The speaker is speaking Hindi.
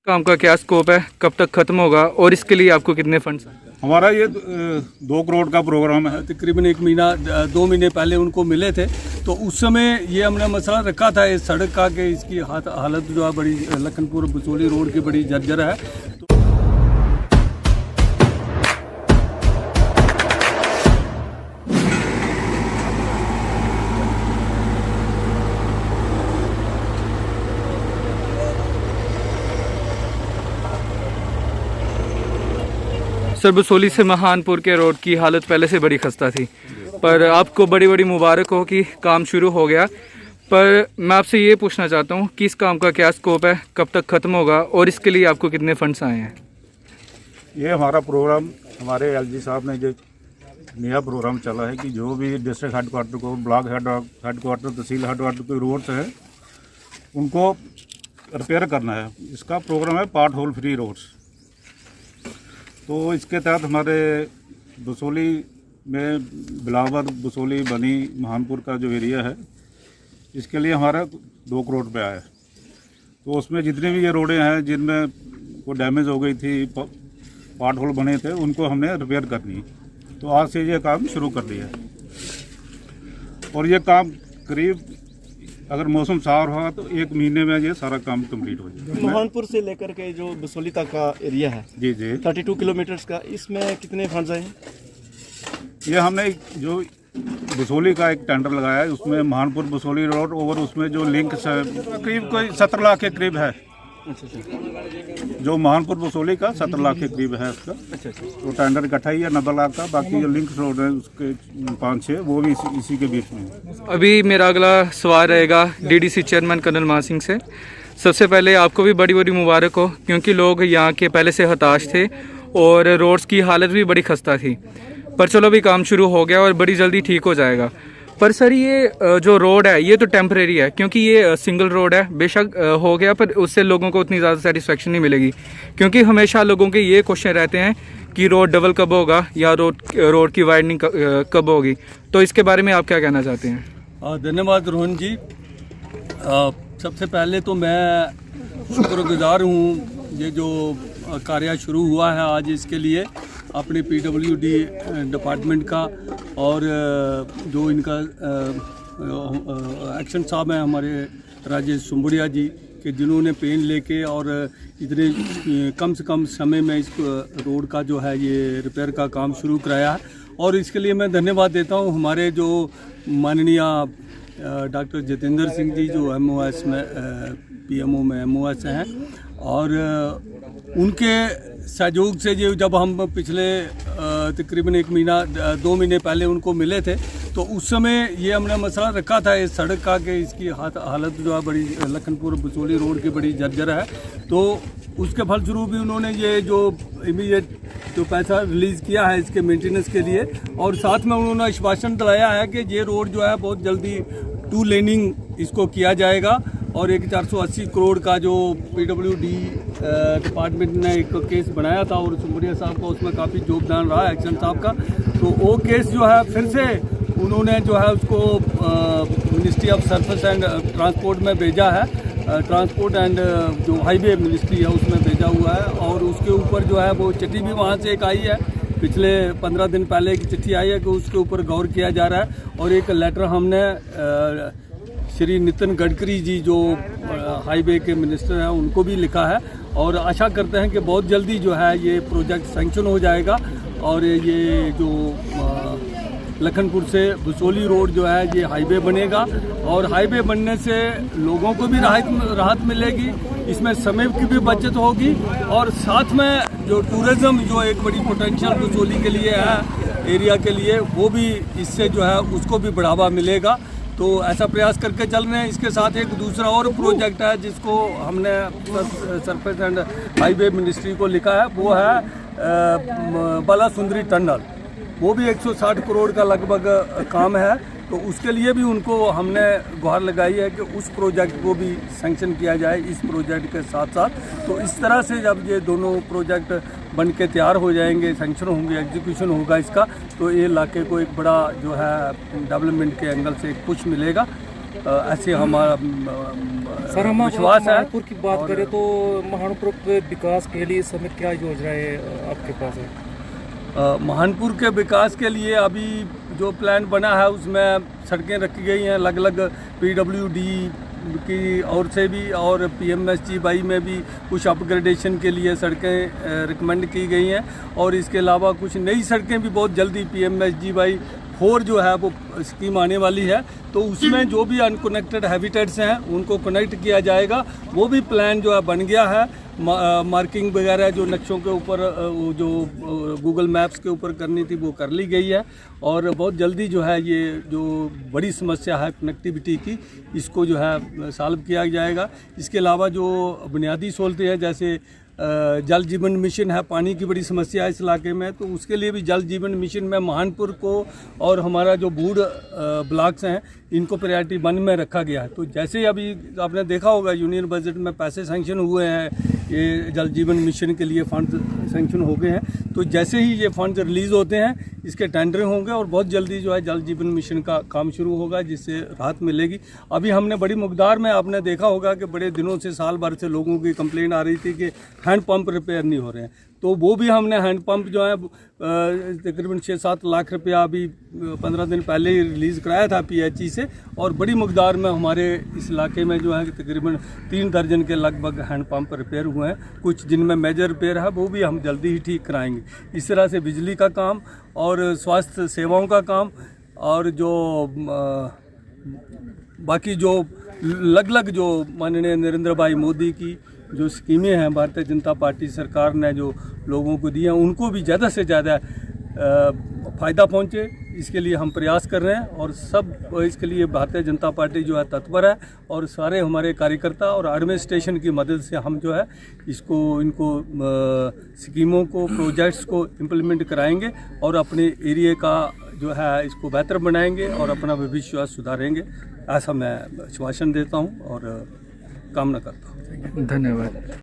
काम का क्या स्कोप है, कब तक खत्म होगा और इसके लिए आपको कितने फंड्स? हमारा ये 2 करोड़ का प्रोग्राम है। तकरीबन 1 महीना 2 महीने पहले उनको मिले थे, तो उस समय ये हमने मसला रखा था इस सड़क का कि इसकी हालत जो है बड़ी लखनपुर बसोली रोड की बड़ी जर्जर है। सर, बसोली से महानपुर के रोड की हालत पहले से बड़ी खस्ता थी, पर आपको बड़ी बड़ी मुबारक हो कि काम शुरू हो गया। पर मैं आपसे ये पूछना चाहता हूँ कि इस काम का क्या स्कोप है, कब तक ख़त्म होगा और इसके लिए आपको कितने फंड्स आए हैं? ये हमारा प्रोग्राम हमारे एलजी साहब ने जो नया प्रोग्राम चला है कि जो भी डिस्ट्रिक्ट हेडक्वार्टर को, ब्लॉक हेडक्वार्टर, तहसील हेडक्वार्टर के रोड्स हैं उनको रिपेयर करना है। इसका प्रोग्राम है पार्ट होल फ्री रोड्स। तो इसके तहत हमारे बसोली में बिलावर, बसोली, बनी, महानपुर का जो एरिया है इसके लिए हमारा 2 करोड़ रुपये आया है। तो उसमें जितनी भी ये रोडें हैं जिनमें को डैमेज हो गई थी, पार्ट होल बने थे, उनको हमने रिपेयर करनी है। तो आज से ये काम शुरू कर दिया है और ये काम करीब अगर मौसम साफ रहा तो 1 महीने में ये सारा काम कंप्लीट हो जाएगा। महानपुर से लेकर के जो बसोली तक का एरिया है जी 32 किलोमीटर्स का, इसमें कितने फंड्स आए हैं? ये हमने जो बसोली का एक टेंडर लगाया है, उसमें महानपुर बसोली रोड और उसमें जो लिंक्स है करीब कोई 17 लाख के करीब है। अच्छा। जो महानपुर बसोली का 17 लाख के करीब है उसका। अच्छा। तो टेंडर इकट्ठा ही है 90 लाख का। बाकी जो लिंक्स रोड है उसके 5-6 वो भी इसी के बीच में है। अभी मेरा अगला सवाल रहेगा डीडीसी चेयरमैन कर्नल मान सिंह से। सबसे पहले आपको भी बड़ी बड़ी मुबारक हो, क्योंकि लोग यहाँ के पहले से हताश थे और रोड्स की हालत भी बड़ी खस्ता थी। पर चलो अभी काम शुरू हो गया और बड़ी जल्दी ठीक हो जाएगा। पर सर, ये जो रोड है ये तो टेम्परेरी है, क्योंकि ये सिंगल रोड है। बेशक हो गया, पर उससे लोगों को उतनी ज़्यादा सेटिस्फेक्शन नहीं मिलेगी, क्योंकि हमेशा लोगों के ये क्वेश्चन रहते हैं कि रोड डबल कब होगा या रोड की वाइडनिंग कब होगी। तो इसके बारे में आप क्या कहना चाहते हैं? धन्यवाद रोहन जी। सबसे पहले तो मैं शुक्रगुजार हूँ ये जो कार्य शुरू हुआ है आज, इसके लिए अपने PWD डिपार्टमेंट का और जो इनका एक्शन साहब हैं हमारे राजेश सुम्बुड़िया जी के, जिन्होंने पेन लेके और इतने कम से कम समय में इस रोड का जो है ये रिपेयर का काम शुरू कराया है। और इसके लिए मैं धन्यवाद देता हूँ हमारे जो माननीय डॉक्टर जितेंद्र सिंह जी, जो MOS में PMO में MOS हैं, और उनके सहयोग से जो जब हम पिछले तकरीबन 1 महीना 2 महीने पहले उनको मिले थे, तो उस समय ये हमने मसला रखा था इस सड़क का कि इसकी हालत जो है बड़ी लखनपुर बसोली रोड की बड़ी जर्जर है। तो उसके फलस्वरूप भी उन्होंने ये जो इमीडिएट जो पैसा रिलीज़ किया है इसके मेंटेनेंस के लिए, और साथ में उन्होंने आश्वासन दिलाया है कि ये रोड जो है बहुत जल्दी 2 लेनिंग इसको किया जाएगा। और एक 480 करोड़ का जो PWD डिपार्टमेंट ने एक केस बनाया था और सुम्बुड़िया साहब का उसमें काफ़ी योगदान रहा एक्शन साहब का, तो वो केस जो है फिर से उन्होंने जो है उसको ministry of surface and transport में भेजा है, ट्रांसपोर्ट एंड जो हाईवे मिनिस्ट्री है उसमें भेजा हुआ है। और उसके ऊपर जो है वो चिट्ठी भी वहाँ से एक आई है, पिछले 15 दिन पहले एक चिट्ठी आई है कि उसके ऊपर गौर किया जा रहा है। और एक लेटर हमने श्री नितिन गडकरी जी जो हाईवे के मिनिस्टर हैं उनको भी लिखा है, और आशा करते हैं कि बहुत जल्दी जो है ये प्रोजेक्ट सैंक्शन हो जाएगा और ये जो लखनपुर से बसोली रोड जो है ये हाईवे बनेगा। और हाईवे बनने से लोगों को भी राहत मिलेगी, इसमें समय की भी बचत होगी, और साथ में जो टूरिज़्म जो एक बड़ी पोटेंशियल बसोली के लिए है एरिया के लिए, वो भी इससे जो है उसको भी बढ़ावा मिलेगा। तो ऐसा प्रयास करके चल रहे हैं। इसके साथ एक दूसरा और प्रोजेक्ट है जिसको हमने सरफेस एंड हाईवे मिनिस्ट्री को लिखा है, वो है बालासुंदरी टनल। वो भी 160 करोड़ का लगभग काम है, तो उसके लिए भी उनको हमने गुहार लगाई है कि उस प्रोजेक्ट को भी सैंक्शन किया जाए इस प्रोजेक्ट के साथ साथ। तो इस तरह से जब ये दोनों प्रोजेक्ट बन के तैयार हो जाएंगे, सैंक्शन होंगे, एग्जीक्यूशन होगा इसका, तो ये इलाके को एक बड़ा जो है डेवलपमेंट के एंगल से एक पुश मिलेगा। ऐसे हमारा सर, हम विश्वास है। महानपुर की बात करें तो महानपुर के विकास के लिए इस समय क्या योजनाएं आपके पास है? महानपुर के विकास के लिए अभी जो प्लान बना है उसमें सड़कें रखी गई हैं अलग अलग PWD की ओर से भी, और PMSGY में भी कुछ अपग्रेडेशन के लिए सड़कें रिकमेंड की गई हैं। और इसके अलावा कुछ नई सड़कें भी बहुत जल्दी PMSGY 4 जो है वो स्कीम आने वाली है, तो उसमें जो भी अनकनेक्टेड हैबिटेट्स हैं उनको कनेक्ट किया जाएगा। वो भी प्लान जो है बन गया है। मार्किंग वगैरह जो नक्शों के ऊपर जो गूगल मैप्स के ऊपर करनी थी वो कर ली गई है, और बहुत जल्दी जो है ये जो बड़ी समस्या है कनेक्टिविटी की, इसको जो है सॉल्व किया जाएगा। इसके अलावा जो बुनियादी सहूलतें हैं, जैसे जल जीवन मिशन है, पानी की बड़ी समस्या है इस इलाके में, तो उसके लिए भी जल जीवन मिशन में महानपुर को और हमारा जो बूढ़ ब्लॉक्स हैं इनको प्रायोरिटी 1 में रखा गया है। तो जैसे ही अभी आपने देखा होगा यूनियन बजट में पैसे सैंक्शन हुए हैं, ये जल जीवन मिशन के लिए फंड सैंक्शन हो गए हैं, तो जैसे ही ये फंड रिलीज़ होते हैं इसके टेंडर होंगे और बहुत जल्दी जो है जल जीवन मिशन का काम शुरू होगा, जिससे राहत मिलेगी। अभी हमने बड़ी मकदार में आपने देखा होगा कि बड़े दिनों से साल भर से लोगों की कंप्लेंट आ रही थी कि हैंड पंप रिपेयर नहीं हो रहे हैं, तो वो भी हमने हैंड पंप जो है तकरीबन 6-7 लाख रुपया अभी 15 दिन पहले ही रिलीज़ कराया था PHE से, और बड़ी मकदार में हमारे इस इलाके में जो है तकरीबन 3 दर्जन के लगभग हैंड पंप रिपेयर हुए हैं। कुछ जिनमें मेजर रिपेयर है वो भी हम जल्दी ही ठीक कराएंगे। इस तरह से बिजली का काम और स्वास्थ्य सेवाओं का काम और जो बाकी जो अलग जो माननीय नरेंद्र भाई मोदी की जो स्कीमें हैं भारतीय जनता पार्टी सरकार ने जो लोगों को दी हैं, उनको भी ज़्यादा से ज़्यादा फ़ायदा पहुँचे, इसके लिए हम प्रयास कर रहे हैं। और सब इसके लिए भारतीय जनता पार्टी जो है तत्पर है, और सारे हमारे कार्यकर्ता और एडमिनिस्ट्रेशन की मदद से हम जो है इनको स्कीमों को, प्रोजेक्ट्स को इम्प्लीमेंट कराएंगे और अपने एरिया का जो है इसको बेहतर बनाएंगे और अपना भविष्य सुधारेंगे। ऐसा मैं आश्वासन देता हूँ और कामना करता हूँ। धन्यवाद।